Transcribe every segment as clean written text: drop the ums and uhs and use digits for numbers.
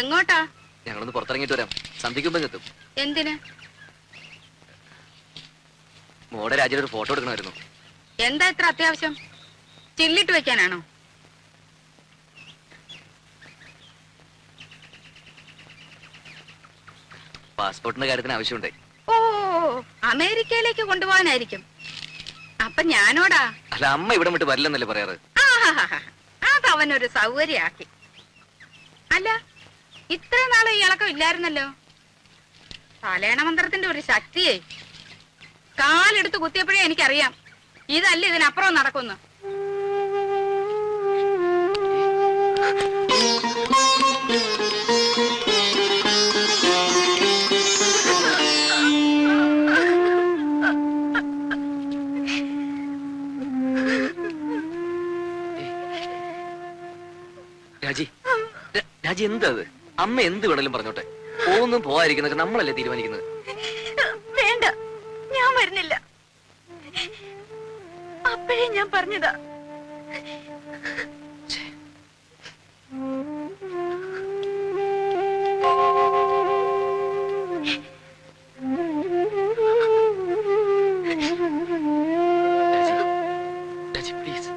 എങ്ങോട്ടാ? ഞങ്ങളൊന്ന് പുറത്തിറങ്ങിട്ട് വരാം. സന്ധിക്കുമ്പോ എത്തും. എന്തിന്? മോടെ രാജ്യത്ത് ഒരു ഫോട്ടോ എടുക്കണമായിരുന്നു. എന്താ ഇത്ര അത്യാവശ്യം? ചില്ലിട്ട് വെക്കാനാണോ? പാസ്പോർട്ടിന്റെ കാര്യത്തിന് ആവശ്യമുണ്ടേ. ഓ, അമേരിക്കയിലേക്ക് കൊണ്ടുപോകാനായിരിക്കും. അപ്പൊ ഞാനോടാ? അല്ല, അമ്മ ഇവിടെ വിട്ട് വരില്ലെന്നല്ലേ പറയാറ്? അതവനൊരു സൗകര്യാക്കി. അല്ല, ഇത്രയും നാളെ ഈ ഇളക്കം ഇല്ലായിരുന്നല്ലോ. തലേണ മന്ത്രത്തിന്റെ ഒരു ശക്തിയെ കാലെടുത്ത് കുത്തിയപ്പോഴേ എനിക്കറിയാം ഇതല്ല ഇതിനപ്പുറം നടക്കുന്നു. രാജി, രാജി എന്താ അത്? അമ്മ എന്ത് വേണേലും പറഞ്ഞോട്ടെ. ഒന്നും പോവാതിരിക്കുന്നൊക്കെ നമ്മളല്ലേ തീരുമാനിക്കുന്നത്. വേണ്ട, ഞാൻ വരുന്നില്ല. അപ്പോഴേ ഞാൻ പറഞ്ഞതാ. രാജി, പ്ലീസ്.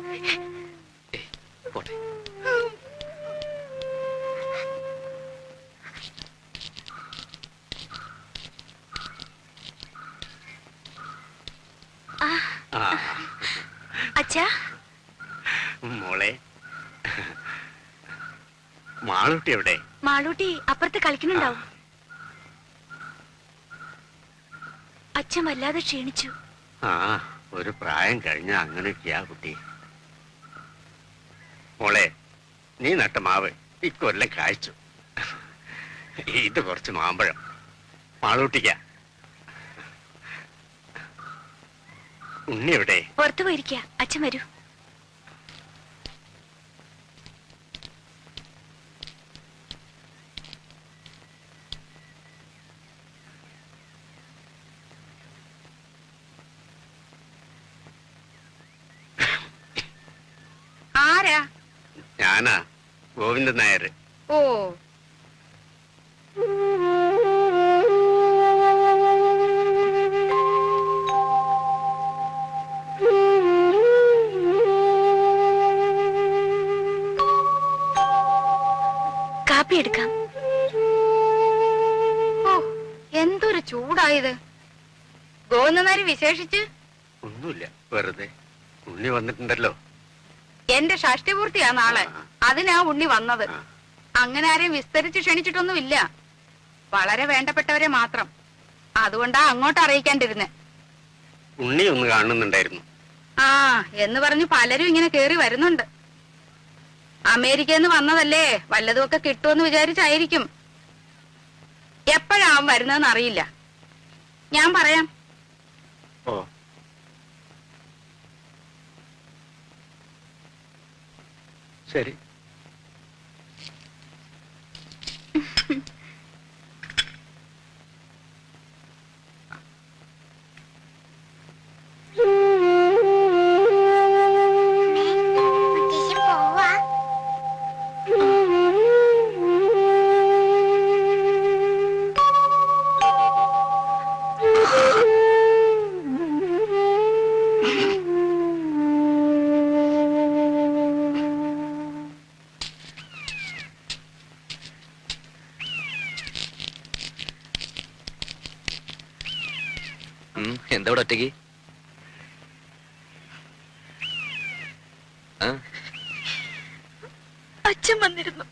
പോട്ടെ. അച്ഛാ, മോളെ, മാളൂട്ടി എവിടെ? മാളൂട്ടി അപ്പുറത്ത് കളിക്കുന്നുണ്ടാവും. അച്ഛൻ വല്ലാതെ ക്ഷീണിച്ചു. ആ, ഒരു പ്രായം കഴിഞ്ഞ അങ്ങനെയൊക്കെയാ കുട്ടി. മോളെ, നീ നട്ട മാവ് ഇക്കൊല്ലം കായ്ച്ചു. ഇത് കുറച്ച് മാമ്പഴം മാളൂട്ടിക്ക. ഉണ്ണി എവിടെ? പുറത്തു പോയിരിക്കുക. അച്ഛൻ വരൂ. ആരാ? ഞാനാ, ഗോവിന്ദൻ നായർ. ഓ, കാപ്പി എടുക്കാം. ഓ, എന്തൊരു ചൂടായത്. ഗോവിന്ദനാരി വിശേഷിച്ച് ഒന്നുമില്ല, വെറുതെ. ഉണ്ണി വന്നിട്ടുണ്ടല്ലോ. എന്റെ ഷഷ്ടിപൂർത്തിയാ നാളെ. അതിനാ ഉണ്ണി വന്നത്. അങ്ങനെ ആരെയും വിസ്തരിച്ച് ക്ഷണിച്ചിട്ടൊന്നുമില്ല. വളരെ വേണ്ടപ്പെട്ടവരെ മാത്രം. അതുകൊണ്ടാ അങ്ങോട്ട് അറിയിക്കാണ്ടിരുന്നെ. ഉണ്ണി ഒന്ന് കാണുന്നുണ്ടായിരുന്നു. ആ, എന്ന് പറഞ്ഞു പലരും ഇങ്ങനെ കേറി വരുന്നുണ്ട്. അമേരിക്കയിൽ നിന്ന് വന്നതല്ലേ, വല്ലതുമൊക്കെ കിട്ടുമെന്ന് വിചാരിച്ചായിരിക്കും. എപ്പോഴാവും വരുന്നതെന്ന് അറിയില്ല. ഞാൻ പറയാം. ഓ, ശരി. എന്താ ഇവിടെ ഒറ്റയ്ക്ക്? അച്ഛൻ വന്നിരുന്നു.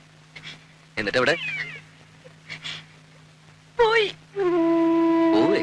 എന്നിട്ട് എവിടെ പോയി? പോവേ?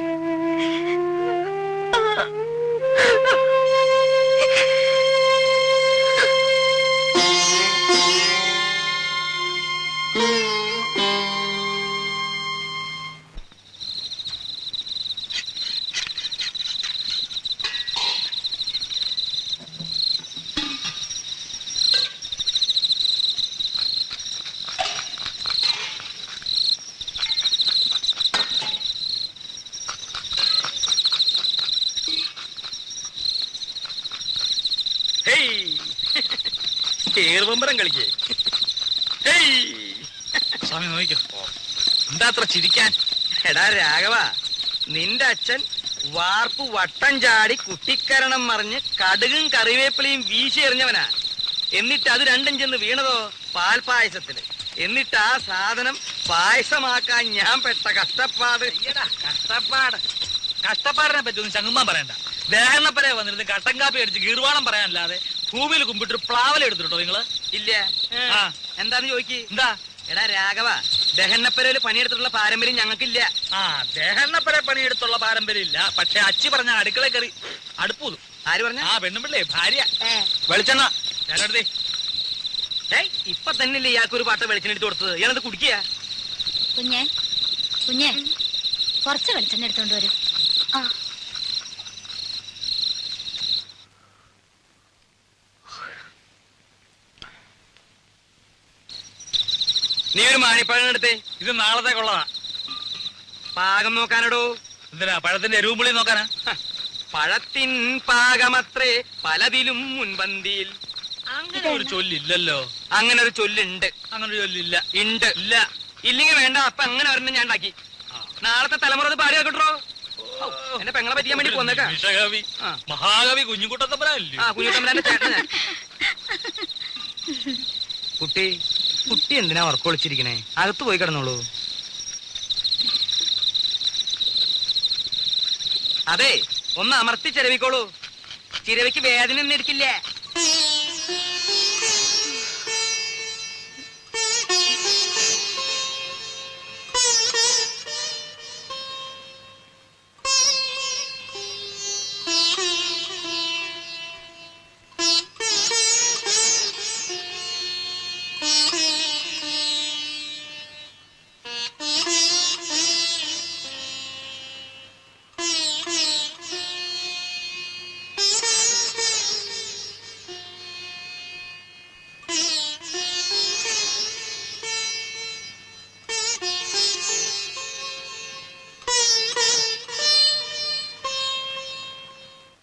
ഏറുപമ്പരം കളിക്കേ സ്വാമി നോക്കിക്കോ. എന്താ അത്ര ചിരിക്കാൻ? എടാ രാഘവ, നിന്റെ അച്ഛൻ വാർപ്പ് വട്ടം ചാടി കുട്ടിക്കരണം മറിഞ്ഞ് കടുകും കറിവേപ്പിലയും വീശി എറിഞ്ഞവനാ. എന്നിട്ട് അത് രണ്ടും ചെന്ന് വീണതോ പാൽപായസത്തില്. എന്നിട്ട് ആ സാധനം പായസമാക്കാൻ ഞാൻ പെട്ട കഷ്ടപ്പാട്. കഷ്ടപ്പാടിനെ പറ്റി ഒന്നും ചങ്ങുമ്പാൻ പറയണ്ട. ദേഹന്നപ്പരെ വന്നിരുന്ന് കട്ടൻ കാപ്പി അടിച്ച് ഗീർവാണം പറയാനല്ലാതെ ഭൂമിയിൽ കുമ്പിട്ടൊരു പ്ലാവല എടുത്തിട്ടോ നിങ്ങള്? ഇല്ല. എന്താന്ന് ചോദിക്ക്. എന്താ? എടാ രാഘവ, ദഹന്നപ്പരയില് പണിയെടുത്തിട്ടുള്ള പാരമ്പര്യം ഞങ്ങൾക്കില്ല. ദേഹന്നപ്പരെ പണിയെടുത്തുള്ള പാരമ്പര്യം ഇല്ല. പക്ഷെ അച്ചി പറഞ്ഞ അടുക്കള കയറി അടുപ്പൂതും. ആര് പറഞ്ഞ? പെണ്ണുമ്പിള്ളേ ഭാര്യ. വെളിച്ചെണ്ണ ഞാനെടുത്തേ. ഇപ്പൊ തന്നെയല്ലേ ഇയാൾക്ക് ഒരു പാട്ട വെളിച്ചെണ്ണ എടുത്ത് കൊടുത്തത്. ഇയാളത് കുടിക്കുക. കുഞ്ഞെ കുഞ്ഞെ കുറച്ച് വെളിച്ചെണ്ണ എടുത്തോണ്ട് വരും. നീ ഒരു മാണിപ്പഴം എടുത്തേ. ഇത് നാളത്തേക്കുള്ളതാ. പാകം നോക്കാനടോ. എന്തിനാ? പഴത്തിന്റെ എരുവുമ്പുളി നോക്കാനാ? പഴത്തിൻ പാകമത്രേ പലതിലും മുൻപന്തിയിൽ. അങ്ങനെ ഒരു ചൊല്ലില്ലല്ലോ. അങ്ങനെ ഒരു ചൊല്ലുണ്ട്. അങ്ങനെ ഒരു ചൊല്ലില്ല. ഉണ്ട്. ഇല്ല. ഇല്ലെങ്കിൽ വേണ്ട. അപ്പൊ അങ്ങനെ ഒരെണ്ണം ഞാൻ ഉണ്ടാക്കി. നാളത്തെ തലമുറ അത് പാടി വെക്കട്ടോ. എന്നെ പെങ്ങളെ പറ്റിയാൻ വേണ്ടി പോന്നേക്കാ. വിഷകവി മഹാകവി കുഞ്ഞുകുട്ടത്തമ്പലല്ലേ? കുഞ്ഞുട്ടമ്പലാന്റെ ചേട്ടൻ. കുട്ടി കുട്ടി എന്തിനാ ഉറക്കൊളിച്ചിരിക്കണേ? അകത്ത് പോയി കിടന്നോളൂ. അതെ, ഒന്ന് അമർത്തി ചിരവിക്കോളൂ. ചിരവിക്ക് വേദന ഒന്നും എടുക്കില്ല.